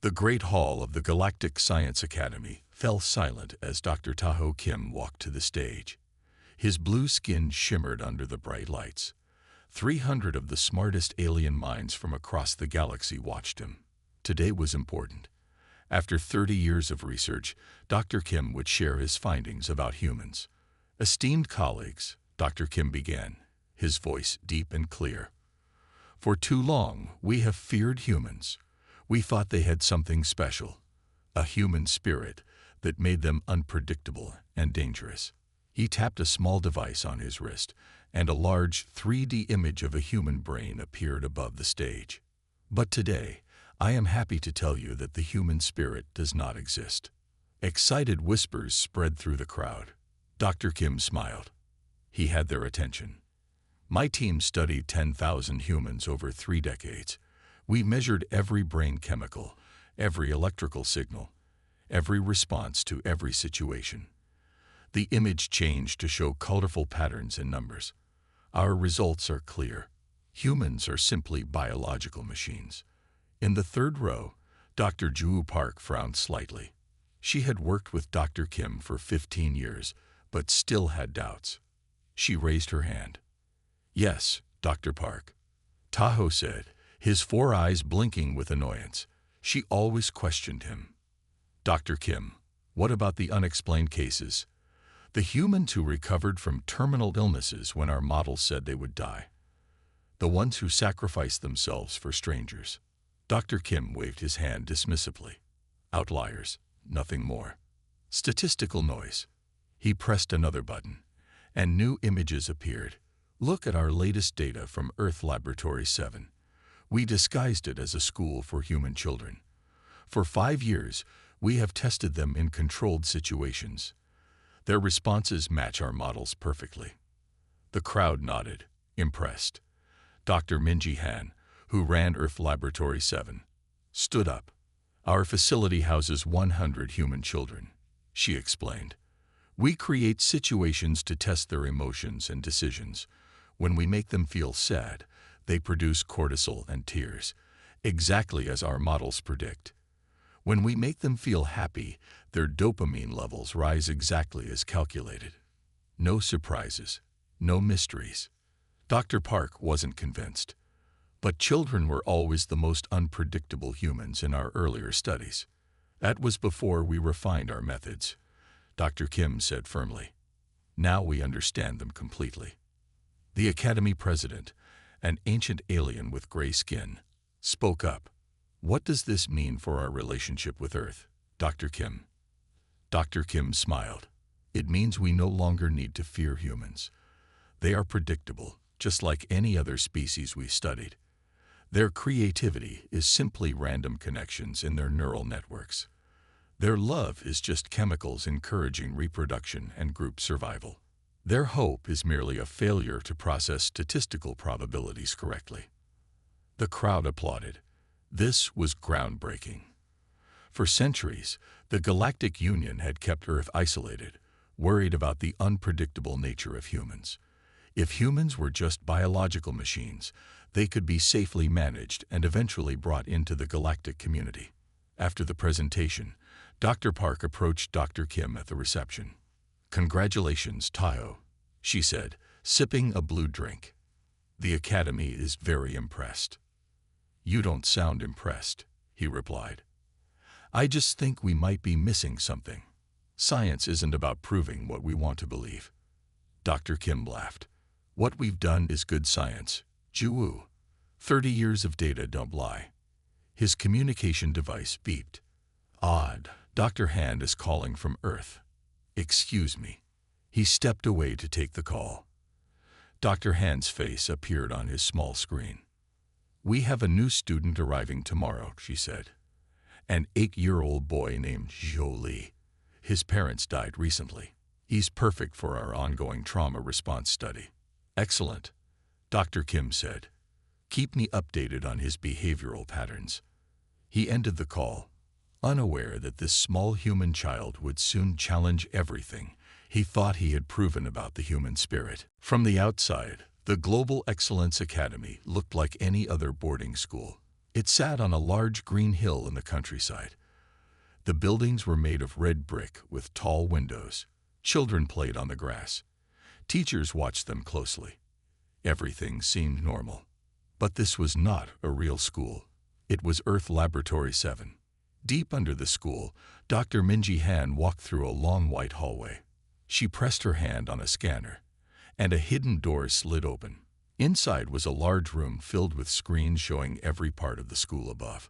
The great hall of the Galactic Science Academy fell silent as Dr. Tahoe Kim walked to the stage. His blue skin shimmered under the bright lights. 300 of the smartest alien minds from across the galaxy watched him. Today was important. After 30 years of research, Dr. Kim would share his findings about humans. Esteemed colleagues, Dr. Kim began, his voice deep and clear. For too long, we have feared humans. We thought they had something special, a human spirit that made them unpredictable and dangerous. He tapped a small device on his wrist, and a large 3D image of a human brain appeared above the stage. But today, I am happy to tell you that the human spirit does not exist. Excited whispers spread through the crowd. Dr. Kim smiled. He had their attention. My team studied 10,000 humans over 3 decades. We measured every brain chemical, every electrical signal, every response to every situation. The image changed to show colorful patterns and numbers. Our results are clear. Humans are simply biological machines. In the third row, Dr. Ju Park frowned slightly. She had worked with Dr. Kim for 15 years, but still had doubts. She raised her hand. "Yes, Dr. Park," Tahoe said, his 4 eyes blinking with annoyance. She always questioned him. "Dr. Kim, what about the unexplained cases? The humans who recovered from terminal illnesses when our models said they would die. The ones who sacrificed themselves for strangers." Dr. Kim waved his hand dismissively. "Outliers, nothing more. Statistical noise." He pressed another button, and new images appeared. "Look at our latest data from Earth Laboratory 7. We disguised it as a school for human children. For 5 years, we have tested them in controlled situations. Their responses match our models perfectly." The crowd nodded, impressed. Dr. Minji Han, who ran Earth Laboratory 7, stood up. "Our facility houses 100 human children," she explained. "We create situations to test their emotions and decisions. When we make them feel sad, they produce cortisol and tears, exactly as our models predict. When we make them feel happy, their dopamine levels rise exactly as calculated. No surprises, no mysteries." Dr. Park wasn't convinced. But children were always the most unpredictable humans in our earlier studies. "That was before we refined our methods," Dr. Kim said firmly. "Now we understand them completely." The Academy president, an ancient alien with gray skin, spoke up. "What does this mean for our relationship with Earth, Dr. Kim?" Dr. Kim smiled. "It means we no longer need to fear humans. They are predictable, just like any other species we studied. Their creativity is simply random connections in their neural networks. Their love is just chemicals encouraging reproduction and group survival. Their hope is merely a failure to process statistical probabilities correctly." The crowd applauded. This was groundbreaking. For centuries, the Galactic Union had kept Earth isolated, worried about the unpredictable nature of humans. If humans were just biological machines, they could be safely managed and eventually brought into the galactic community. After the presentation, Dr. Park approached Dr. Kim at the reception. "Congratulations, Tahoe," she said, sipping a blue drink. "The Academy is very impressed." "You don't sound impressed," he replied. "I just think we might be missing something. Science isn't about proving what we want to believe." Dr. Kim laughed. "What we've done is good science, Ju. 30 years of data don't lie." His communication device beeped. "Odd, Dr. Hand is calling from Earth. Excuse me." He stepped away to take the call. Dr. Hand's face appeared on his small screen. "We have a new student arriving tomorrow," she said. "An 8-year-old boy named Jolie. His parents died recently. He's perfect for our ongoing trauma response study." "Excellent," Dr. Kim said. "Keep me updated on his behavioral patterns." He ended the call, unaware that this small human child would soon challenge everything he thought he had proven about the human spirit. From the outside, the Global Excellence Academy looked like any other boarding school. It sat on a large green hill in the countryside. The buildings were made of red brick with tall windows. Children played on the grass. Teachers watched them closely. Everything seemed normal. But this was not a real school. It was Earth Laboratory 7. Deep under the school, Dr. Minji Han walked through a long white hallway. She pressed her hand on a scanner, and a hidden door slid open. Inside was a large room filled with screens showing every part of the school above.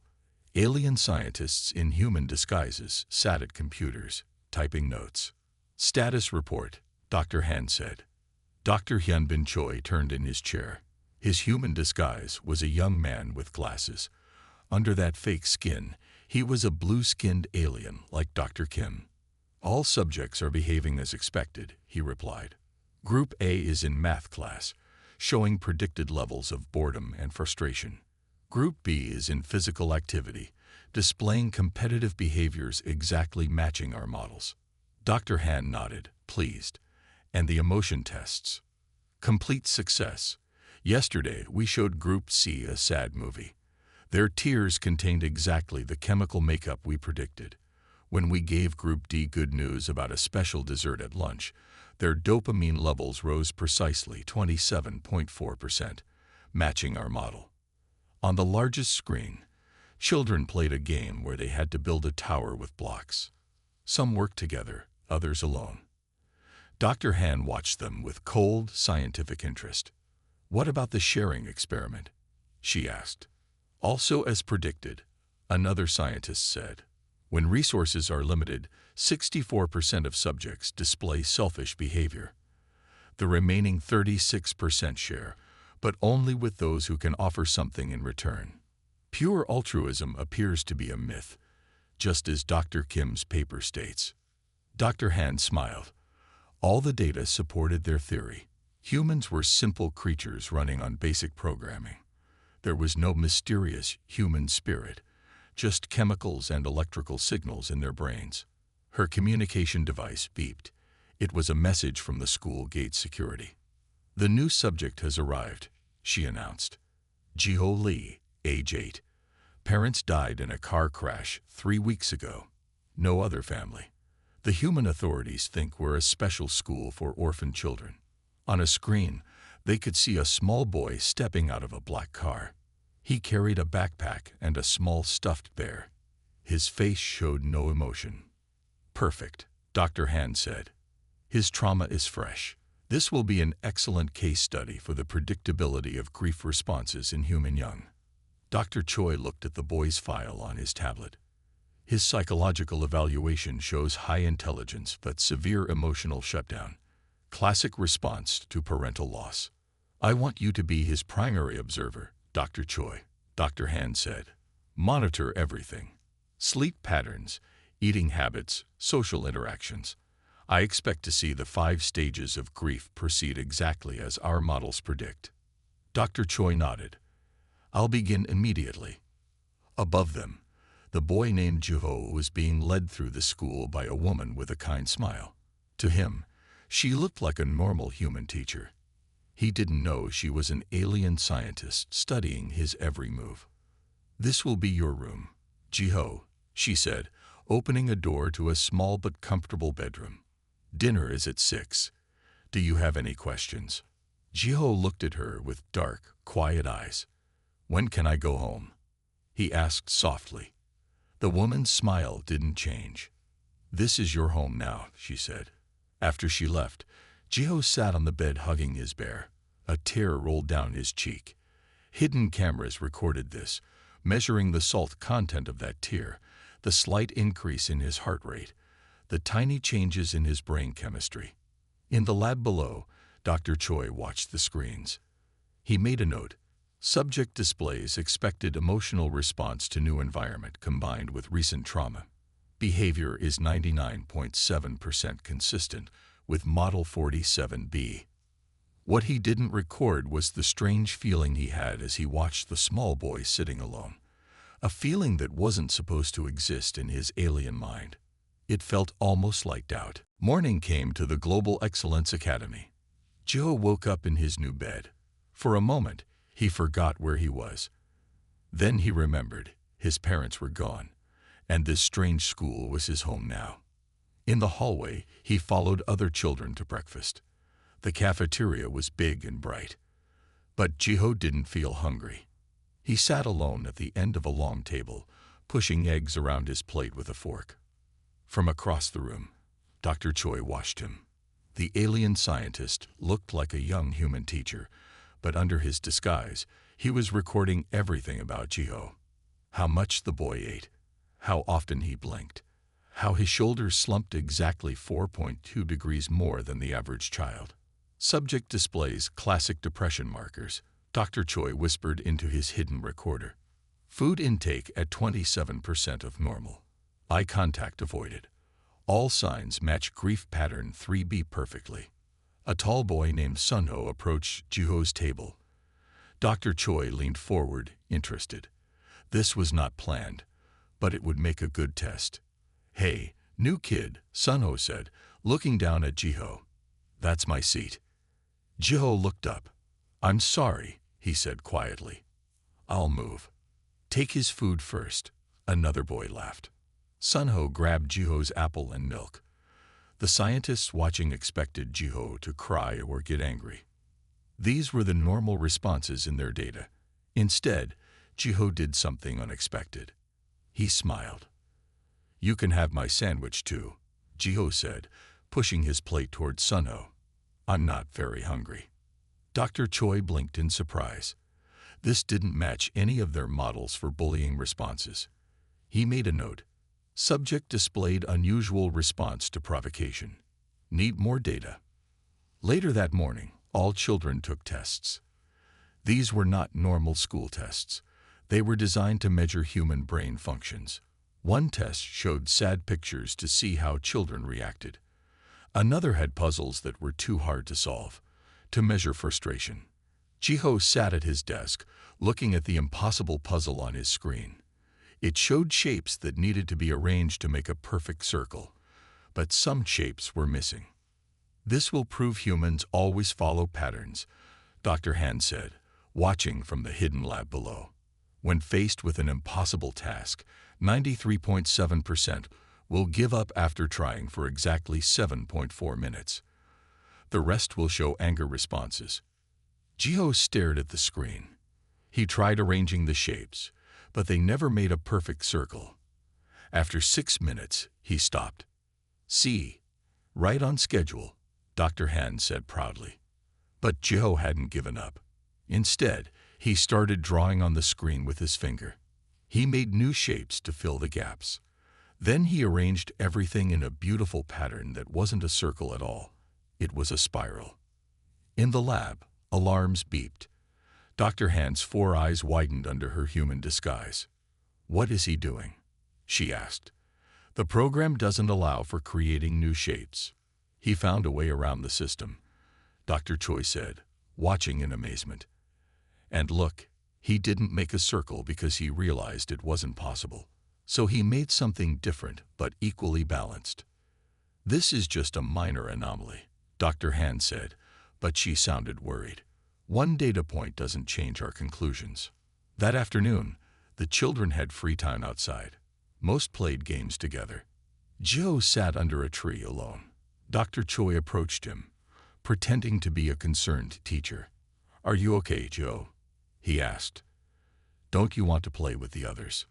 Alien scientists in human disguises sat at computers, typing notes. "Status report," Dr. Han said. Dr. Hyunbin Choi turned in his chair. His human disguise was a young man with glasses. Under that fake skin, he was a blue-skinned alien like Dr. Kim. "All subjects are behaving as expected," he replied. "Group A is in math class, showing predicted levels of boredom and frustration. Group B is in physical activity, displaying competitive behaviors exactly matching our models." Dr. Han nodded, pleased. "And the emotion tests?" "Complete success. Yesterday, we showed Group C a sad movie. Their tears contained exactly the chemical makeup we predicted. When we gave Group D good news about a special dessert at lunch, their dopamine levels rose precisely 27.4%, matching our model. On the largest screen, children played a game where they had to build a tower with blocks. Some worked together, others alone. Dr. Han watched them with cold, scientific interest. "What about the sharing experiment?" she asked. "Also as predicted," another scientist said. "When resources are limited, 64% of subjects display selfish behavior. The remaining 36% share, but only with those who can offer something in return. Pure altruism appears to be a myth, just as Dr. Kim's paper states." Dr. Han smiled. All the data supported their theory. Humans were simple creatures running on basic programming. There was no mysterious human spirit, just chemicals and electrical signals in their brains. Her communication device beeped. It was a message from the school gate security. "The new subject has arrived," she announced. Jiho Lee, age 8. Parents died in a car crash 3 weeks ago. No other family. The human authorities think we're a special school for orphan children. On a screen, they could see a small boy stepping out of a black car. He carried a backpack and a small stuffed bear. His face showed no emotion. "Perfect," Dr. Han said. "His trauma is fresh. This will be an excellent case study for the predictability of grief responses in human young." Dr. Choi looked at the boy's file on his tablet. His psychological evaluation shows high intelligence but severe emotional shutdown. Classic response to parental loss. "I want you to be his primary observer, Dr. Choi," Dr. Han said. "Monitor everything. Sleep patterns, eating habits, social interactions. I expect to see the 5 stages of grief proceed exactly as our models predict." Dr. Choi nodded. "I'll begin immediately." Above them, the boy named Jiho was being led through the school by a woman with a kind smile. To him, she looked like a normal human teacher. He didn't know she was an alien scientist studying his every move. "This will be your room, Jiho," she said, opening a door to a small but comfortable bedroom. "Dinner is at 6. Do you have any questions?" Jiho looked at her with dark, quiet eyes. "When can I go home?" he asked softly. The woman's smile didn't change. "This is your home now," she said. After she left, Jiho sat on the bed hugging his bear. A tear rolled down his cheek. Hidden cameras recorded this, measuring the salt content of that tear, the slight increase in his heart rate, the tiny changes in his brain chemistry. In the lab below, Dr. Choi watched the screens. He made a note. Subject displays expected emotional response to new environment combined with recent trauma. Behavior is 99.7% consistent with Model 47B. What he didn't record was the strange feeling he had as he watched the small boy sitting alone. A feeling that wasn't supposed to exist in his alien mind. It felt almost like doubt. Morning came to the Global Excellence Academy. Joe woke up in his new bed. For a moment, he forgot where he was. Then he remembered his parents were gone, and this strange school was his home now. In the hallway, he followed other children to breakfast. The cafeteria was big and bright. But Jiho didn't feel hungry. He sat alone at the end of a long table, pushing eggs around his plate with a fork. From across the room, Dr. Choi watched him. The alien scientist looked like a young human teacher, but under his disguise, he was recording everything about Jiho. How much the boy ate, how often he blinked, how his shoulders slumped exactly 4.2 degrees more than the average child. Subject displays classic depression markers, Dr. Choi whispered into his hidden recorder. Food intake at 27% of normal. Eye contact avoided. All signs match grief pattern 3B perfectly. A tall boy named Sunho approached Jiho's table. Dr. Choi leaned forward, interested. This was not planned, but it would make a good test. Hey, new kid, Sunho said, looking down at Jiho. That's my seat. Jiho looked up. I'm sorry, he said quietly. I'll move. Take his food first. Another boy laughed. Sunho grabbed Jiho's apple and milk. The scientists watching expected Jiho to cry or get angry. These were the normal responses in their data. Instead, Jiho did something unexpected. He smiled. You can have my sandwich too, Jiho said, pushing his plate toward Sunho. I'm not very hungry. Dr. Choi blinked in surprise. This didn't match any of their models for bullying responses. He made a note. Subject displayed unusual response to provocation. Need more data. Later that morning, all children took tests. These were not normal school tests. They were designed to measure human brain functions. One test showed sad pictures to see how children reacted. Another had puzzles that were too hard to solve, to measure frustration. Jiho sat at his desk, looking at the impossible puzzle on his screen. It showed shapes that needed to be arranged to make a perfect circle, but some shapes were missing. This will prove humans always follow patterns, Dr. Han said, watching from the hidden lab below. When faced with an impossible task, 93.7% will give up after trying for exactly 7.4 minutes. The rest will show anger responses. Jiho stared at the screen. He tried arranging the shapes, but they never made a perfect circle. After 6 minutes, he stopped. See, right on schedule, Dr. Han said proudly. But Jiho hadn't given up. Instead, he started drawing on the screen with his finger. He made new shapes to fill the gaps. Then he arranged everything in a beautiful pattern that wasn't a circle at all. It was a spiral. In the lab, alarms beeped. Dr. Han's 4 eyes widened under her human disguise. What is he doing? She asked. The program doesn't allow for creating new shapes. He found a way around the system, Dr. Choi said, watching in amazement. And look, he didn't make a circle because he realized it wasn't possible. So he made something different but equally balanced. This is just a minor anomaly, Dr. Han said, but she sounded worried. One data point doesn't change our conclusions. That afternoon, the children had free time outside. Most played games together. Jiho sat under a tree alone. Dr. Choi approached him, pretending to be a concerned teacher. Are you okay, Jiho? He asked. Don't you want to play with the others?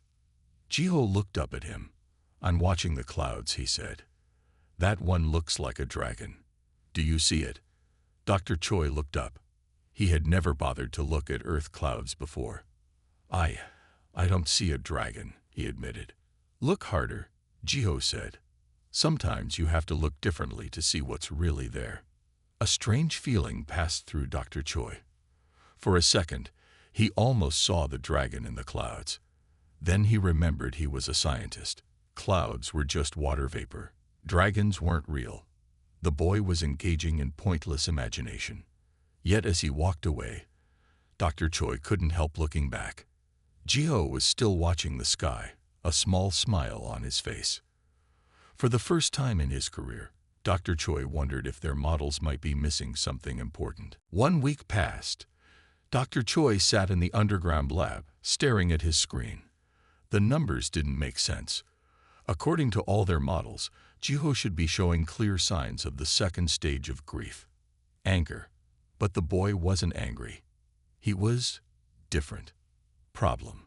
Jiho looked up at him. I'm watching the clouds, he said. That one looks like a dragon. Do you see it? Dr. Choi looked up. He had never bothered to look at Earth clouds before. I don't see a dragon, he admitted. Look harder, Jiho said. Sometimes you have to look differently to see what's really there. A strange feeling passed through Dr. Choi. For a second, he almost saw the dragon in the clouds. Then he remembered he was a scientist. Clouds were just water vapor. Dragons weren't real. The boy was engaging in pointless imagination. Yet as he walked away, Dr. Choi couldn't help looking back. Jiho was still watching the sky, a small smile on his face. For the first time in his career, Dr. Choi wondered if their models might be missing something important. 1 week passed. Dr. Choi sat in the underground lab, staring at his screen. The numbers didn't make sense. According to all their models, Jiho should be showing clear signs of the second stage of grief. Anger. But the boy wasn't angry. He was different. Problem?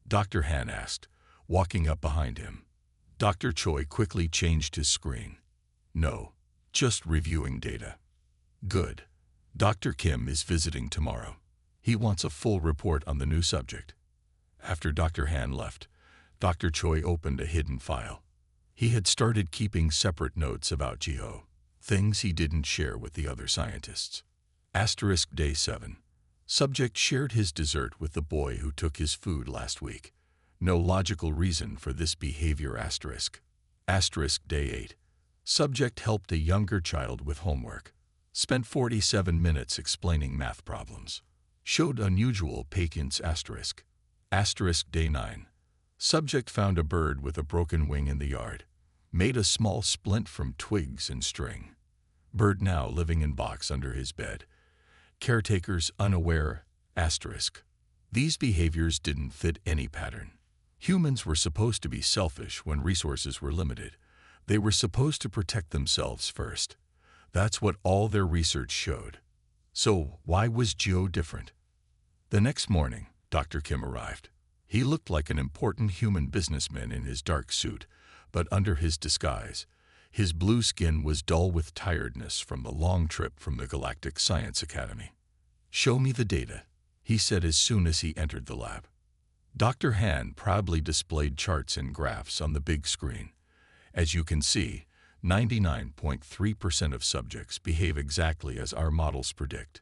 Dr. Han asked, walking up behind him. Dr. Choi quickly changed his screen. No, just reviewing data. Good. Dr. Kim is visiting tomorrow. He wants a full report on the new subject. After Dr. Han left, Dr. Choi opened a hidden file. He had started keeping separate notes about Jiho, things he didn't share with the other scientists. Day 7. Subject shared his dessert with the boy who took his food last week. No logical reason for this behavior. Day 8. Subject helped a younger child with homework. Spent 47 minutes explaining math problems. Showed unusual patience. Day 9. Subject found a bird with a broken wing in the yard. Made a small splint from twigs and string. Bird now living in box under his bed. Caretakers unaware. These behaviors didn't fit any pattern. Humans were supposed to be selfish when resources were limited. They were supposed to protect themselves first. That's what all their research showed. So why was Jiho different? The next morning, Dr. Kim arrived. He looked like an important human businessman in his dark suit, but under his disguise, his blue skin was dull with tiredness from the long trip from the Galactic Science Academy. "Show me the data," he said as soon as he entered the lab. Dr. Han proudly displayed charts and graphs on the big screen. As you can see, 99.3% of subjects behave exactly as our models predict.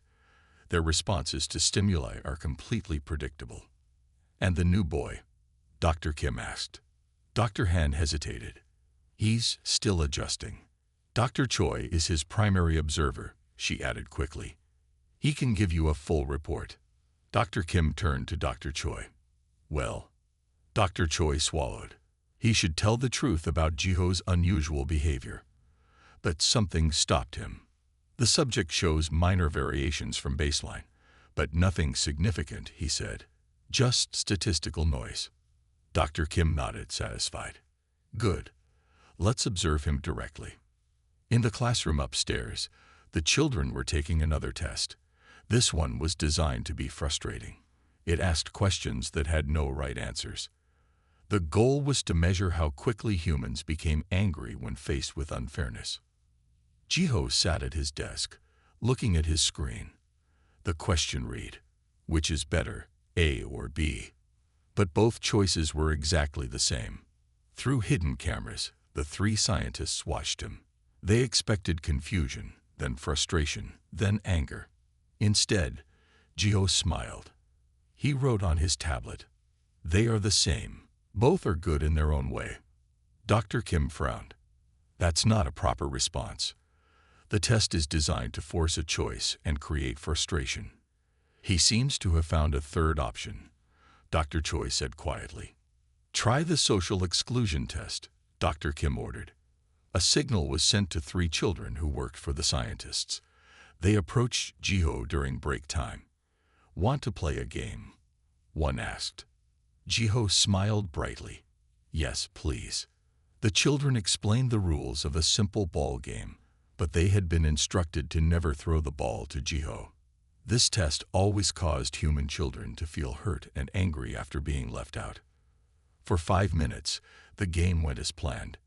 Their responses to stimuli are completely predictable. "And the new boy?" Dr. Kim asked. Dr. Han hesitated. "He's still adjusting. Dr. Choi is his primary observer," she added quickly. "He can give you a full report." Dr. Kim turned to Dr. Choi. "Well," Dr. Choi swallowed. He should tell the truth about Jiho's unusual behavior. But something stopped him. "The subject shows minor variations from baseline, but nothing significant," he said. "Just statistical noise." Dr. Kim nodded, satisfied. "Good. Let's observe him directly." In the classroom upstairs, the children were taking another test. This one was designed to be frustrating. It asked questions that had no right answers. The goal was to measure how quickly humans became angry when faced with unfairness. Jiho sat at his desk, looking at his screen. The question read, "Which is better, A or B?" But both choices were exactly the same. Through hidden cameras, the three scientists watched him. They expected confusion, then frustration, then anger. Instead, Jiho smiled. He wrote on his tablet, "They are the same. Both are good in their own way." Dr. Kim frowned. "That's not a proper response. The test is designed to force a choice and create frustration." "He seems to have found a third option," Dr. Choi said quietly. "Try the social exclusion test," Dr. Kim ordered. A signal was sent to three children who worked for the scientists. They approached Jiho during break time. "Want to play a game?" one asked. Jiho smiled brightly. "Yes, please." The children explained the rules of a simple ball game, but they had been instructed to never throw the ball to Jiho. This test always caused human children to feel hurt and angry after being left out. For 5 minutes, the game went as planned.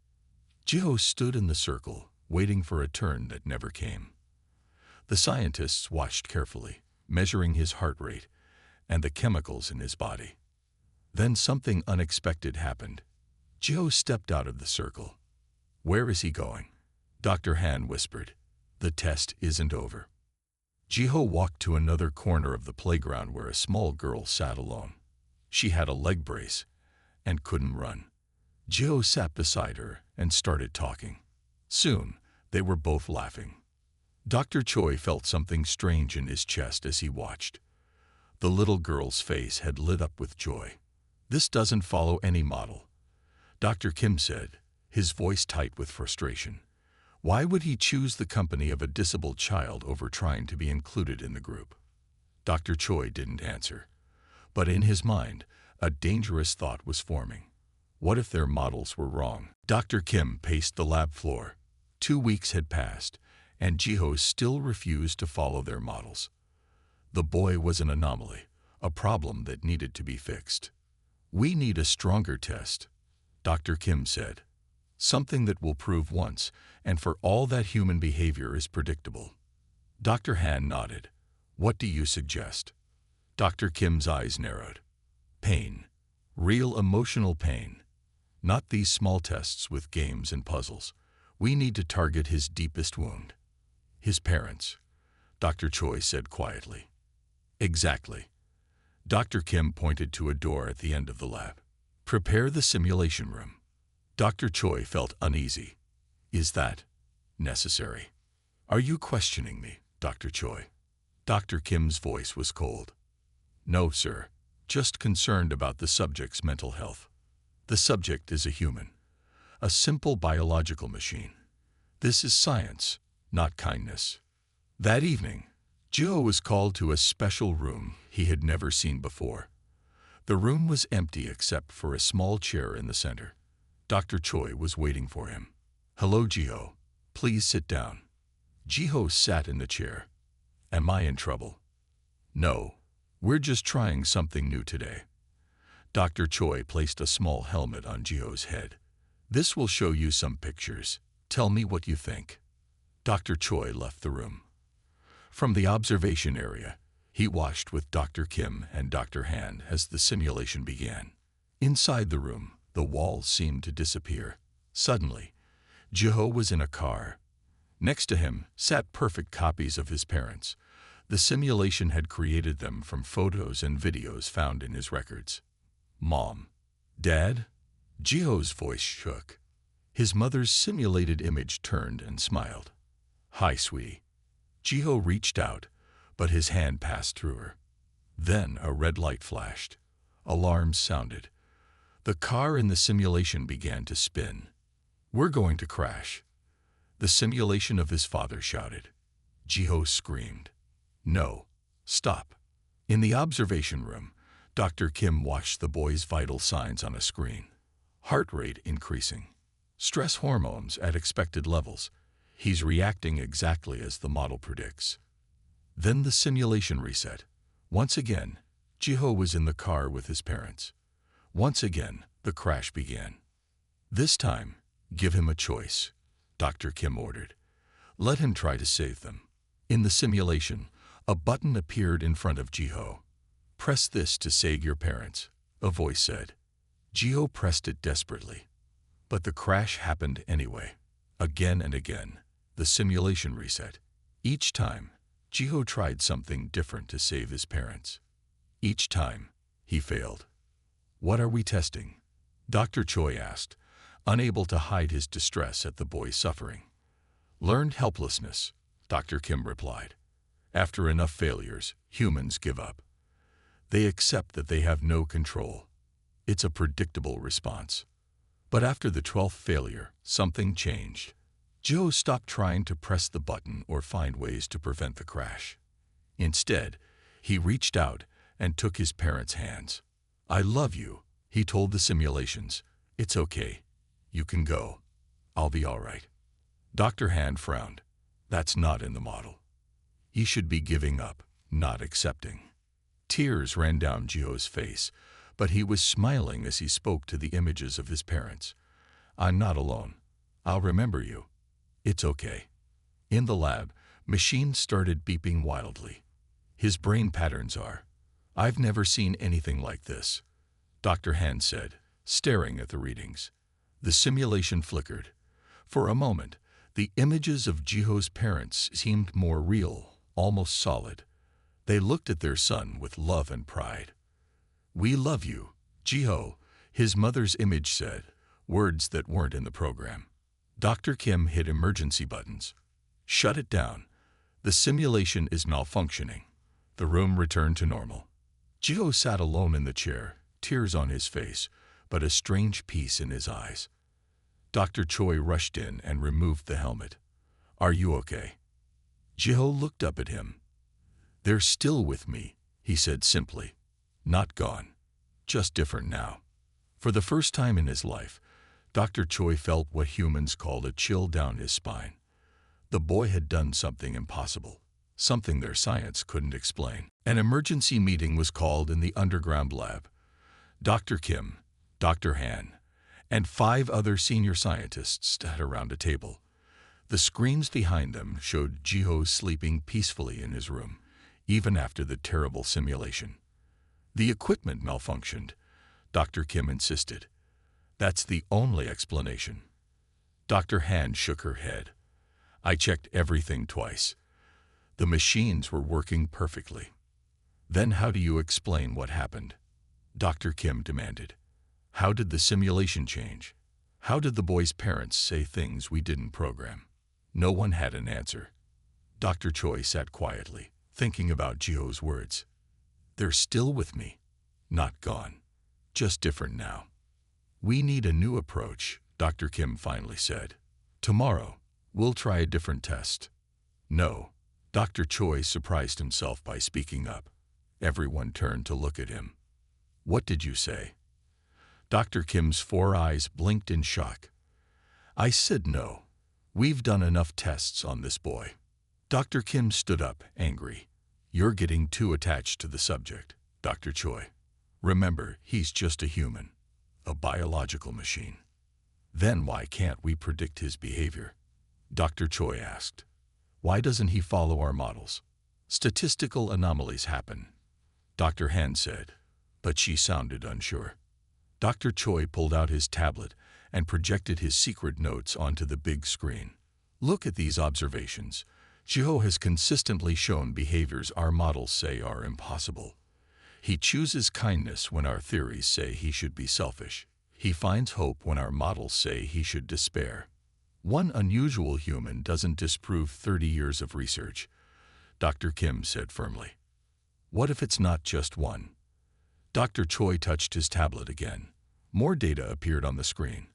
Jiho stood in the circle, waiting for a turn that never came. The scientists watched carefully, measuring his heart rate and the chemicals in his body. Then something unexpected happened. Jiho stepped out of the circle. "Where is he going?" Dr. Han whispered. "The test isn't over." Jiho walked to another corner of the playground where a small girl sat alone. She had a leg brace and couldn't run. Jiho sat beside her and started talking. Soon, they were both laughing. Dr. Choi felt something strange in his chest as he watched. The little girl's face had lit up with joy. "This doesn't follow any model," Dr. Kim said, his voice tight with frustration. "Why would he choose the company of a disabled child over trying to be included in the group?" Dr. Choi didn't answer, but in his mind, a dangerous thought was forming. What if their models were wrong? Dr. Kim paced the lab floor. 2 weeks had passed, and Jiho still refused to follow their models. The boy was an anomaly, a problem that needed to be fixed. "We need a stronger test," Dr. Kim said. "Something that will prove once and for all that human behavior is predictable." Dr. Han nodded. "What do you suggest?" Dr. Kim's eyes narrowed. "Pain. Real emotional pain. Not these small tests with games and puzzles. We need to target his deepest wound." "His parents," Dr. Choi said quietly. "Exactly." Dr. Kim pointed to a door at the end of the lab. "Prepare the simulation room." Dr. Choi felt uneasy. "Is that necessary?" "Are you questioning me, Dr. Choi?" Dr. Kim's voice was cold. "No, sir. Just concerned about the subject's mental health. The subject is a human, a simple biological machine. This is science, not kindness." That evening, Jiho was called to a special room he had never seen before. The room was empty except for a small chair in the center. Dr. Choi was waiting for him. "Hello, Jiho. Please sit down." Jiho sat in the chair. "Am I in trouble?" "No. We're just trying something new today." Dr. Choi placed a small helmet on Jiho's head. "This will show you some pictures. Tell me what you think." Dr. Choi left the room. From the observation area, he watched with Dr. Kim and Dr. Han as the simulation began. Inside the room, the walls seemed to disappear. Suddenly, Jiho was in a car. Next to him sat perfect copies of his parents. The simulation had created them from photos and videos found in his records. "Mom. Dad?" Jiho's voice shook. His mother's simulated image turned and smiled. "Hi, sweetie." Jiho reached out, but his hand passed through her. Then a red light flashed. Alarms sounded. The car in the simulation began to spin. "We're going to crash." The simulation of his father shouted. Jiho screamed. "No. Stop." In the observation room, Dr. Kim watched the boy's vital signs on a screen. Heart rate increasing. Stress hormones at expected levels. He's reacting exactly as the model predicts. Then the simulation reset. Once again, Jiho was in the car with his parents. Once again, the crash began. "This time, give him a choice," Dr. Kim ordered. "Let him try to save them." In the simulation, a button appeared in front of Jiho. "Press this to save your parents," a voice said. Jiho pressed it desperately. But the crash happened anyway. Again and again, the simulation reset. Each time, Jiho tried something different to save his parents. Each time, he failed. "What are we testing?" Dr. Choi asked, unable to hide his distress at the boy's suffering. "Learned helplessness," Dr. Kim replied. "After enough failures, humans give up. They accept that they have no control. It's a predictable response." But after the 12th failure, something changed. Joe stopped trying to press the button or find ways to prevent the crash. Instead, he reached out and took his parents' hands. "I love you," he told the simulations. "It's okay. You can go. I'll be all right." Dr. Han frowned. "That's not in the model. You should be giving up, not accepting." Tears ran down Jiho's face, but he was smiling as he spoke to the images of his parents. "I'm not alone. I'll remember you. It's okay." In the lab, machines started beeping wildly. "His brain patterns are. I've never seen anything like this," Dr. Han said, staring at the readings. The simulation flickered. For a moment, the images of Jiho's parents seemed more real, almost solid. They looked at their son with love and pride. "We love you, Jiho," his mother's image said, words that weren't in the program. Dr. Kim hit emergency buttons. "Shut it down. The simulation is malfunctioning." The room returned to normal. Jiho sat alone in the chair, tears on his face, but a strange peace in his eyes. Dr. Choi rushed in and removed the helmet. "Are you okay?" Jiho looked up at him. "They're still with me," he said simply. "Not gone. Just different now." For the first time in his life, Dr. Choi felt what humans called a chill down his spine. The boy had done something impossible, something their science couldn't explain. An emergency meeting was called in the underground lab. Dr. Kim, Dr. Han, and 5 other senior scientists sat around a table. The screens behind them showed Jiho sleeping peacefully in his room, even after the terrible simulation. "The equipment malfunctioned," Dr. Kim insisted. "That's the only explanation." Dr. Han shook her head. "I checked everything twice. The machines were working perfectly." "Then how do you explain what happened?" Dr. Kim demanded. "How did the simulation change? How did the boy's parents say things we didn't program?" No one had an answer. Dr. Choi sat quietly, thinking about Jiho's words. "They're still with me. Not gone. Just different now." "We need a new approach," Dr. Kim finally said. "Tomorrow, we'll try a different test." "No." Dr. Choi surprised himself by speaking up. Everyone turned to look at him. "What did you say?" Dr. Kim's 4 eyes blinked in shock. "I said no. We've done enough tests on this boy." Dr. Kim stood up, angry. "You're getting too attached to the subject, Dr. Choi. Remember, he's just a human, a biological machine." "Then why can't we predict his behavior?" Dr. Choi asked. "Why doesn't he follow our models?" "Statistical anomalies happen," Dr. Han said, but she sounded unsure. Dr. Choi pulled out his tablet and projected his secret notes onto the big screen. "Look at these observations. Jiho has consistently shown behaviors our models say are impossible. He chooses kindness when our theories say he should be selfish. He finds hope when our models say he should despair. One unusual human doesn't disprove 30 years of research," Dr. Kim said firmly. "What if it's not just one?" Dr. Choi touched his tablet again. More data appeared on the screen.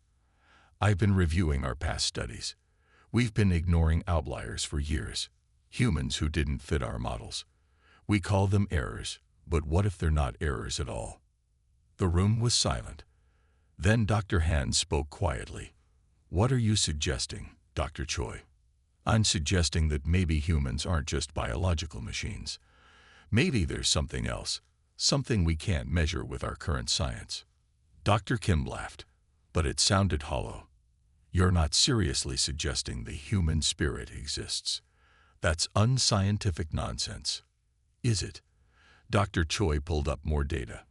"I've been reviewing our past studies. We've been ignoring outliers for years, humans who didn't fit our models. We call them errors, but what if they're not errors at all?" The room was silent. Then Dr. Han spoke quietly. "What are you suggesting, Dr. Choi?" "I'm suggesting that maybe humans aren't just biological machines. Maybe there's something else, something we can't measure with our current science." Dr. Kim laughed, but it sounded hollow. "You're not seriously suggesting the human spirit exists. That's unscientific nonsense, is it?" Dr. Choi pulled up more data.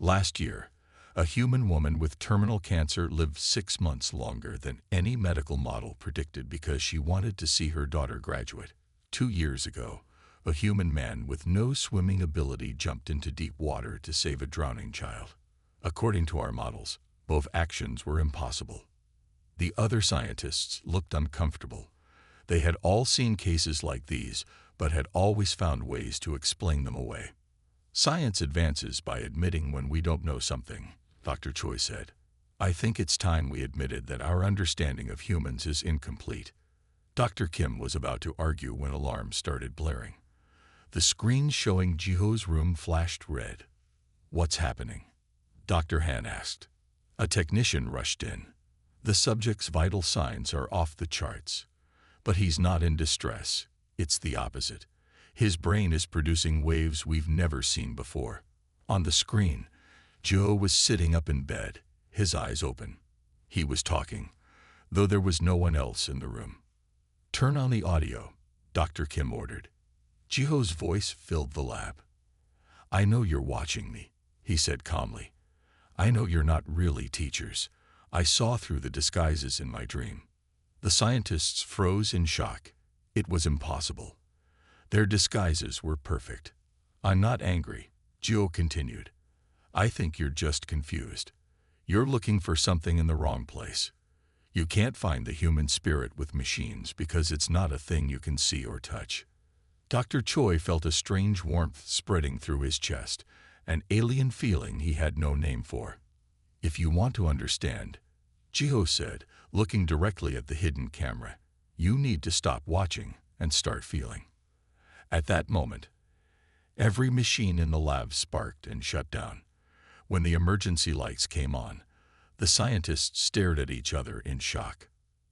"Last year, a human woman with terminal cancer lived 6 months longer than any medical model predicted because she wanted to see her daughter graduate. 2 years ago, a human man with no swimming ability jumped into deep water to save a drowning child. According to our models, both actions were impossible." The other scientists looked uncomfortable. They had all seen cases like these, but had always found ways to explain them away. "Science advances by admitting when we don't know something," Dr. Choi said. "I think it's time we admitted that our understanding of humans is incomplete." Dr. Kim was about to argue when alarms started blaring. The screen showing Jiho's room flashed red. "What's happening?" Dr. Han asked. A technician rushed in. "The subject's vital signs are off the charts. But he's not in distress. It's the opposite. His brain is producing waves we've never seen before." On the screen, Jiho was sitting up in bed, his eyes open. He was talking, though there was no one else in the room. "Turn on the audio," Dr. Kim ordered. Jiho's voice filled the lab. "I know you're watching me," he said calmly. "I know you're not really teachers. I saw through the disguises in my dream." The scientists froze in shock. It was impossible. Their disguises were perfect. "I'm not angry," Jiho continued. "I think you're just confused. You're looking for something in the wrong place. You can't find the human spirit with machines because it's not a thing you can see or touch." Dr. Choi felt a strange warmth spreading through his chest, an alien feeling he had no name for. "If you want to understand," Jiho said, looking directly at the hidden camera, "you need to stop watching and start feeling." At that moment, Every machine in the lab sparked and shut down. When the emergency lights came on, the scientists stared at each other in shock.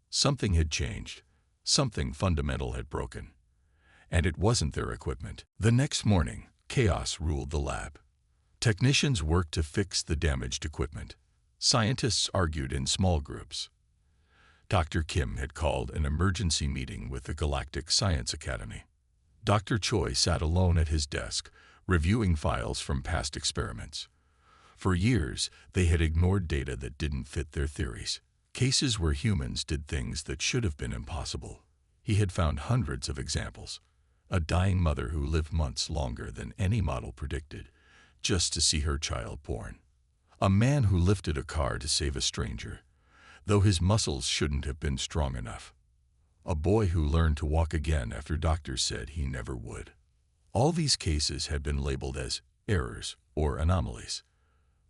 Something had changed. Something fundamental had broken. And it wasn't their equipment. The next morning, chaos ruled the lab. Technicians worked to fix the damaged equipment. Scientists argued in small groups. Dr. Kim had called an emergency meeting with the Galactic Science Academy. Dr. Choi sat alone at his desk, reviewing files from past experiments. For years, they had ignored data that didn't fit their theories. Cases where humans did things that should have been impossible. He had found hundreds of examples. A dying mother who lived months longer than any model predicted, just to see her child born. A man who lifted a car to save a stranger, though his muscles shouldn't have been strong enough. A boy who learned to walk again after doctors said he never would. All these cases had been labeled as errors or anomalies.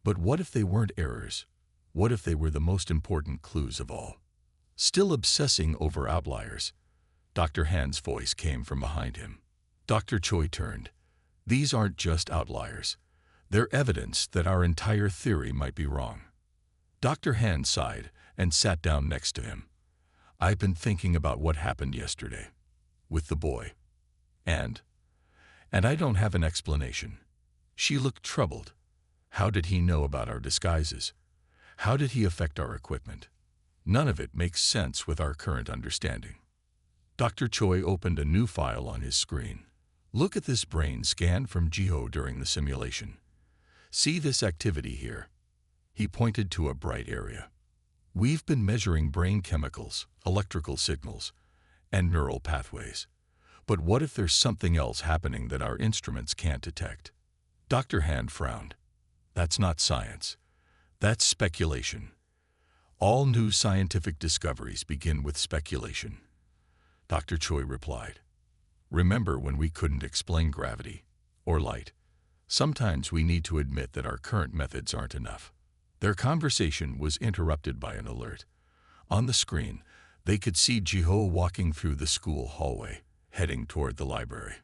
But what if they weren't errors? What if they were the most important clues of all? Still obsessing over outliers, Dr. Han's voice came from behind him. Dr. Choi turned. These aren't just outliers. They're evidence that our entire theory might be wrong. Dr. Han sighed and sat down next to him. I've been thinking about what happened yesterday with the boy. And I don't have an explanation. She looked troubled. How did he know about our disguises? How did he affect our equipment? None of it makes sense with our current understanding. Dr. Choi opened a new file on his screen. Look at this brain scan from Jiho during the simulation. See this activity here? He pointed to a bright area. We've been measuring brain chemicals, electrical signals, and neural pathways. But what if there's something else happening that our instruments can't detect? Dr. Han frowned. That's not science. That's speculation. All new scientific discoveries begin with speculation. Dr. Choi replied. Remember when we couldn't explain gravity or light? Sometimes we need to admit that our current methods aren't enough. Their conversation was interrupted by an alert. On the screen, they could see Jiho walking through the school hallway, heading toward the library.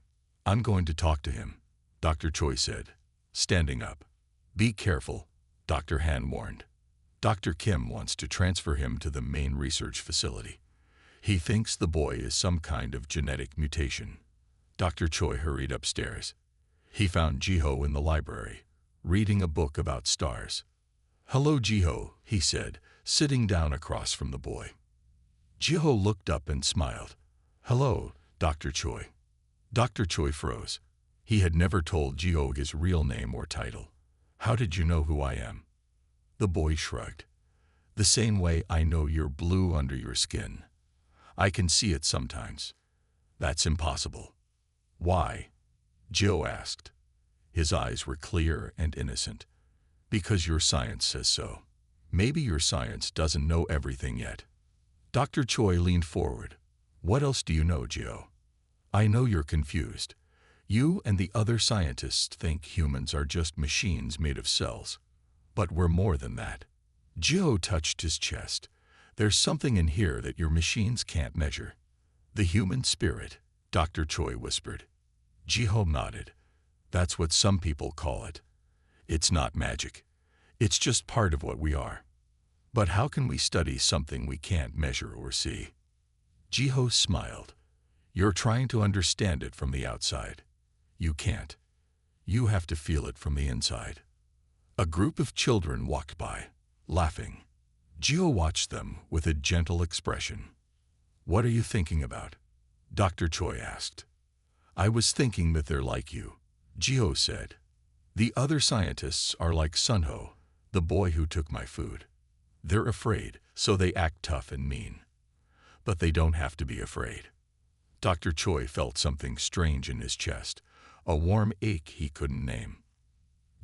I'm going to talk to him, Dr. Choi said, standing up. Be careful, Dr. Han warned. Dr. Kim wants to transfer him to the main research facility. He thinks the boy is some kind of genetic mutation. Dr. Choi hurried upstairs. He found Jiho in the library, reading a book about stars. Hello, Jiho, he said, sitting down across from the boy. Jiho looked up and smiled. Hello, Dr. Choi. Dr. Choi froze. He had never told Jiho his real name or title. How did you know who I am? The boy shrugged. The same way I know you're blue under your skin. I can see it sometimes. That's impossible. Why? Jiho asked. His eyes were clear and innocent. Because your science says so. Maybe your science doesn't know everything yet. Dr. Choi leaned forward. What else do you know, Jiho? I know you're confused. You and the other scientists think humans are just machines made of cells. But we're more than that. Jiho touched his chest. There's something in here that your machines can't measure. The human spirit, Dr. Choi whispered. Jiho nodded. That's what some people call it. It's not magic. It's just part of what we are. But how can we study something we can't measure or see? Jiho smiled. You're trying to understand it from the outside. You can't. You have to feel it from the inside. A group of children walked by, laughing. Jiho watched them with a gentle expression. What are you thinking about? Dr. Choi asked. I was thinking that they're like you, Jiho said. The other scientists are like Sunho, the boy who took my food. They're afraid, so they act tough and mean. But they don't have to be afraid. Dr. Choi felt something strange in his chest, a warm ache he couldn't name.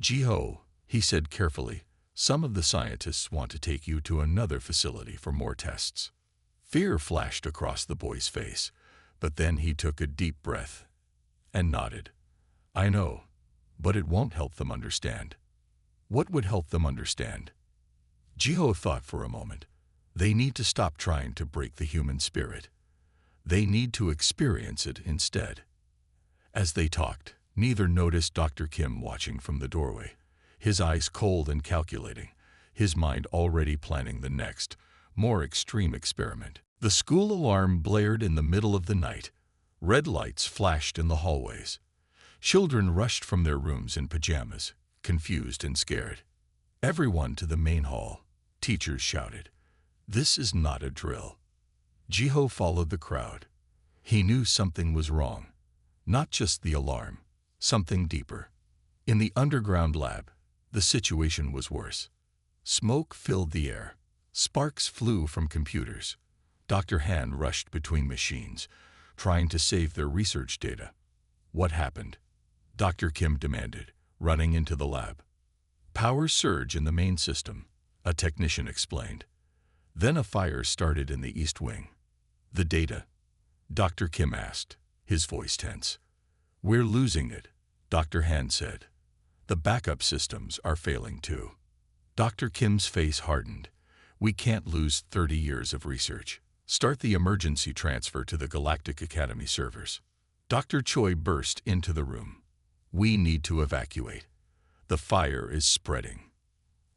Jiho, he said carefully, some of the scientists want to take you to another facility for more tests. Fear flashed across the boy's face, but then he took a deep breath and nodded. I know. But it won't help them understand. What would help them understand? Jiho thought for a moment. They need to stop trying to break the human spirit. They need to experience it instead. As they talked, Neither noticed Dr. Kim watching from the doorway, his eyes cold and calculating, his mind already planning the next, more extreme experiment. The school alarm blared in the middle of the night. Red lights flashed in the hallways. Children rushed from their rooms in pajamas, confused and scared. "Everyone to the main hall," teachers shouted. "This is not a drill." Jiho followed the crowd. He knew something was wrong. Not just the alarm, something deeper. In the underground lab, the situation was worse. Smoke filled the air. Sparks flew from computers. Dr. Han rushed between machines, trying to save their research data. "What happened?" Dr. Kim demanded, running into the lab. "Power surge in the main system," a technician explained. Then a fire started in the east wing. "The data?" Dr. Kim asked, his voice tense. "We're losing it," Dr. Han said. "The backup systems are failing too." Dr. Kim's face hardened. "We can't lose 30 years of research. Start the emergency transfer to the Galactic Academy servers." Dr. Choi burst into the room. "We need to evacuate. The fire is spreading."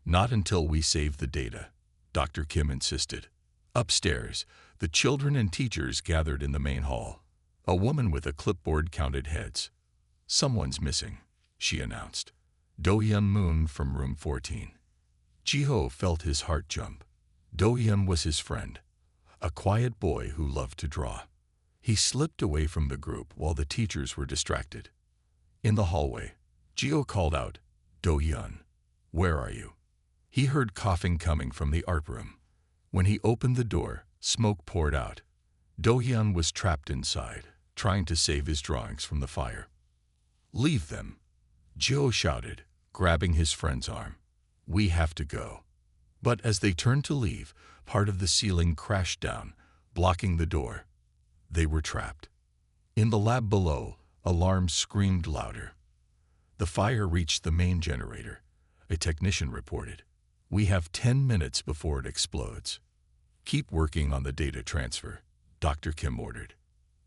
"Not until we save the data," Dr. Kim insisted. Upstairs, the children and teachers gathered in the main hall. A woman with a clipboard counted heads. "Someone's missing," she announced. "Do-hyun Moon from room 14. Jiho felt his heart jump. Do-hyun was his friend, a quiet boy who loved to draw. He slipped away from the group while the teachers were distracted. In the hallway, Jiho called out, "Do-hyun, where are you?" He heard coughing coming from the art room. When he opened the door, smoke poured out. Do-hyun was trapped inside, trying to save his drawings from the fire. "Leave them," Jiho shouted, grabbing his friend's arm. "We have to go." But as they turned to leave, part of the ceiling crashed down, blocking the door. They were trapped. In the lab below, alarms screamed louder. The fire reached the main generator, a technician reported. "We have 10 minutes before it explodes." "Keep working on the data transfer," Dr. Kim ordered.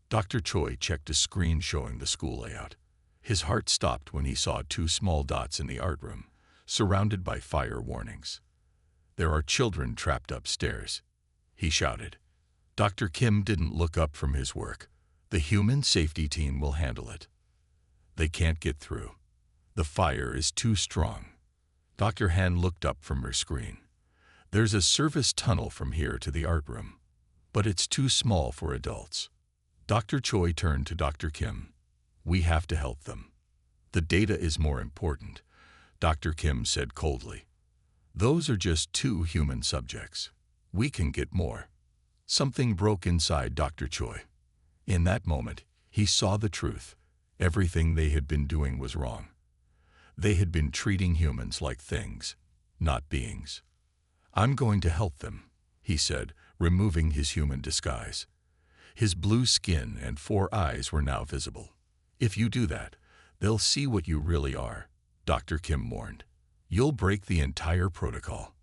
Dr. Choi checked a screen showing the school layout. His heart stopped when he saw 2 small dots in the art room, surrounded by fire warnings. "There are children trapped upstairs," he shouted. Dr. Kim didn't look up from his work. "The human safety team will handle it." "They can't get through. The fire is too strong." Dr. Han looked up from her screen. "There's a service tunnel from here to the art room, but it's too small for adults." Dr. Choi turned to Dr. Kim. "We have to help them." "The data is more important," Dr. Kim said coldly. "Those are just 2 human subjects. We can get more." Something broke inside Dr. Choi. In that moment, he saw the truth. Everything they had been doing was wrong. They had been treating humans like things, not beings. "I'm going to help them," he said, removing his human disguise. His blue skin and 4 eyes were now visible. "If you do that, they'll see what you really are," Dr. Kim warned. "You'll break the entire protocol."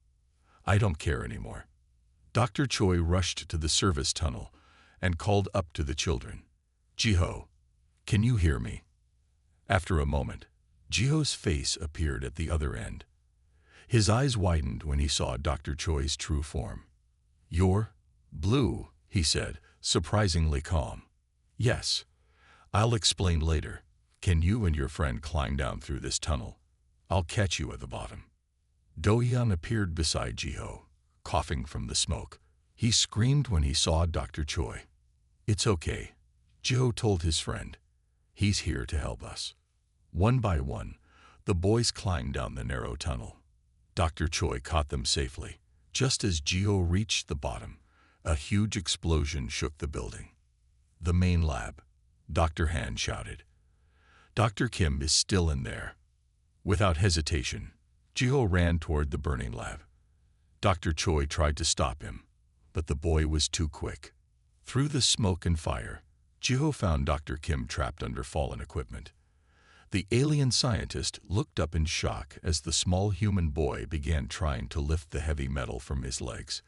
"I don't care anymore." Dr. Choi rushed to the service tunnel and called up to the children. "Jiho, can you hear me?" After a moment, Jiho's face appeared at the other end. His eyes widened when he saw Dr. Choi's true form. "You're blue," he said, surprisingly calm. "Yes. I'll explain later. Can you and your friend climb down through this tunnel? I'll catch you at the bottom." Do-hyun appeared beside Jiho, coughing from the smoke. He screamed when he saw Dr. Choi. "It's okay," Jiho told his friend. "He's here to help us." One by one, the boys climbed down the narrow tunnel. Dr. Choi caught them safely. Just as Jiho reached the bottom, a huge explosion shook the building. "The main lab," Dr. Han shouted. "Dr. Kim is still in there." Without hesitation, Jiho ran toward the burning lab. Dr. Choi tried to stop him, but the boy was too quick. Through the smoke and fire, Jiho found Dr. Kim trapped under fallen equipment. The alien scientist looked up in shock as the small human boy began trying to lift the heavy metal from his legs.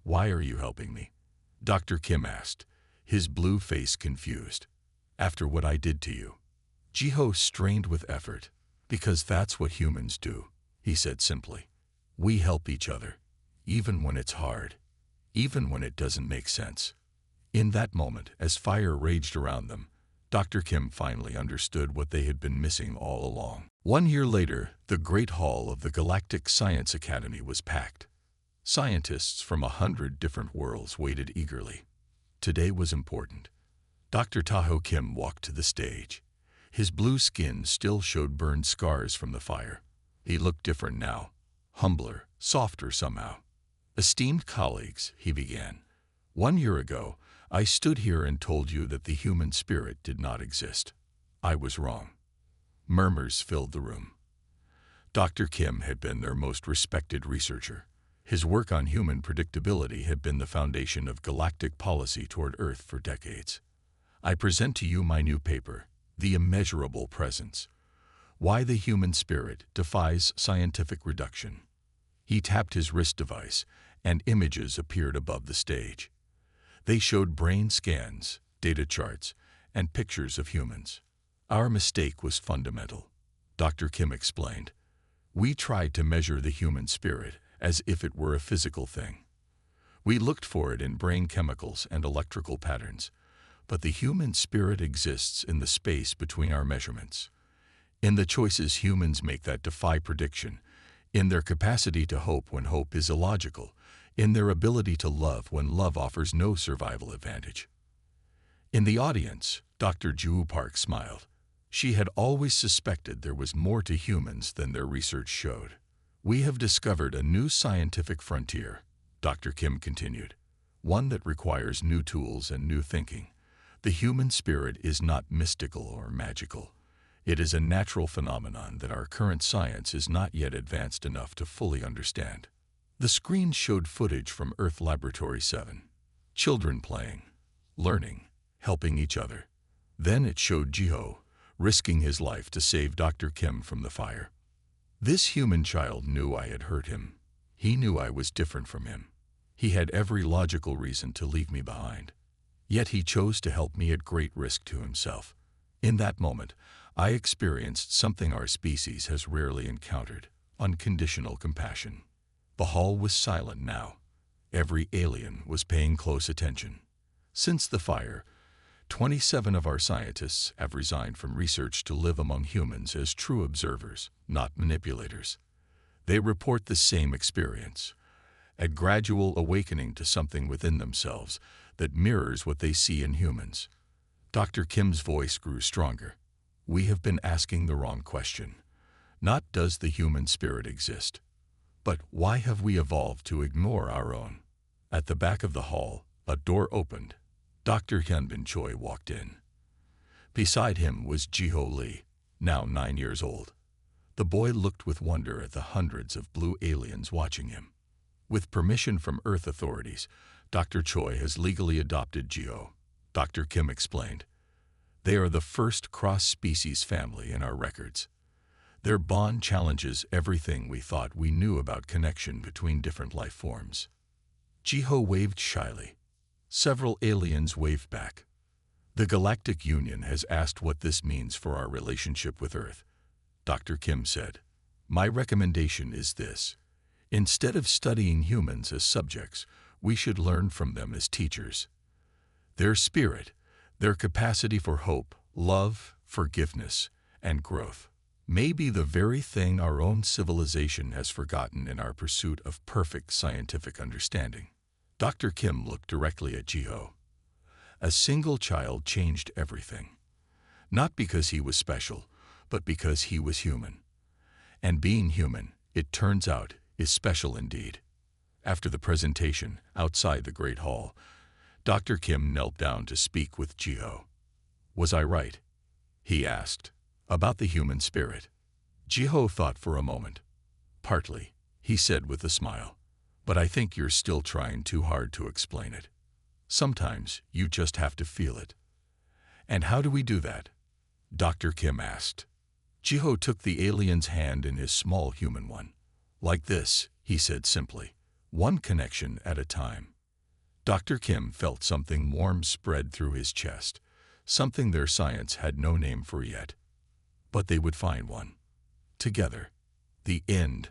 "Why are you helping me?" Dr. Kim asked, his blue face confused. "After what I did to you." Jiho strained with effort. Because that's what humans do, he said simply. We help each other, even when it's hard, even when it doesn't make sense. In that moment, as fire raged around them, Dr. Kim finally understood what they had been missing all along. 1 year later, the Great Hall of the Galactic Science Academy was packed. Scientists from 100 different worlds waited eagerly. Today was important. Dr. Tahoe Kim walked to the stage. His blue skin still showed burned scars from the fire. He looked different now, humbler, softer somehow. Esteemed colleagues, he began. 1 year ago, I stood here and told you that the human spirit did not exist. I was wrong. Murmurs filled the room. Dr. Kim had been their most respected researcher. His work on human predictability had been the foundation of galactic policy toward Earth for decades. I present to you my new paper, The Immeasurable Presence: Why the Human Spirit Defies Scientific Reduction. He tapped his wrist device, and images appeared above the stage. They showed brain scans, data charts, and pictures of humans. Our mistake was fundamental, Dr. Kim explained. We tried to measure the human spirit as if it were a physical thing. We looked for it in brain chemicals and electrical patterns, but the human spirit exists in the space between our measurements, in the choices humans make that defy prediction, in their capacity to hope when hope is illogical, in their ability to love when love offers no survival advantage. In the audience, Dr. Ju Park smiled. She had always suspected there was more to humans than their research showed. We have discovered a new scientific frontier, Dr. Kim continued, one that requires new tools and new thinking. The human spirit is not mystical or magical. It is a natural phenomenon that our current science is not yet advanced enough to fully understand. The screen showed footage from Earth Laboratory 7. Children playing, learning, helping each other. Then it showed Jiho, risking his life to save Dr. Kim from the fire. This human child knew I had hurt him. He knew I was different from him. He had every logical reason to leave me behind. Yet he chose to help me at great risk to himself. In that moment, I experienced something our species has rarely encountered: unconditional compassion. The hall was silent now. Every alien was paying close attention. Since the fire, 27 of our scientists have resigned from research to live among humans as true observers, not manipulators. They report the same experience: a gradual awakening to something within themselves that mirrors what they see in humans. Dr. Kim's voice grew stronger. We have been asking the wrong question. Not does the human spirit exist, but why have we evolved to ignore our own? At the back of the hall, a door opened. Dr. Hyunbin Choi walked in. Beside him was Jiho Lee, now 9 years old. The boy looked with wonder at the hundreds of blue aliens watching him. With permission from Earth authorities, Dr. Choi has legally adopted Jiho, Dr. Kim explained. They are the first cross-species family in our records. Their bond challenges everything we thought we knew about connection between different life forms. Jiho waved shyly. Several aliens waved back. The Galactic Union has asked what this means for our relationship with Earth. Dr. Kim said, My recommendation is this. Instead of studying humans as subjects, we should learn from them as teachers. Their spirit, their capacity for hope, love, forgiveness, and growth may be the very thing our own civilization has forgotten in our pursuit of perfect scientific understanding. Dr. Kim looked directly at Jiho. A single child changed everything. Not because he was special, but because he was human. And being human, it turns out, is special indeed. After the presentation, outside the Great Hall, Dr. Kim knelt down to speak with Jiho. Was I right? He asked. About the human spirit. Jiho thought for a moment. Partly, he said with a smile. But I think you're still trying too hard to explain it. Sometimes you just have to feel it. And how do we do that? Dr. Kim asked. Jiho took the alien's hand in his small human one. Like this, he said simply. One connection at a time. Dr. Kim felt something warm spread through his chest, something their science had no name for yet. But they would find one. Together. The end.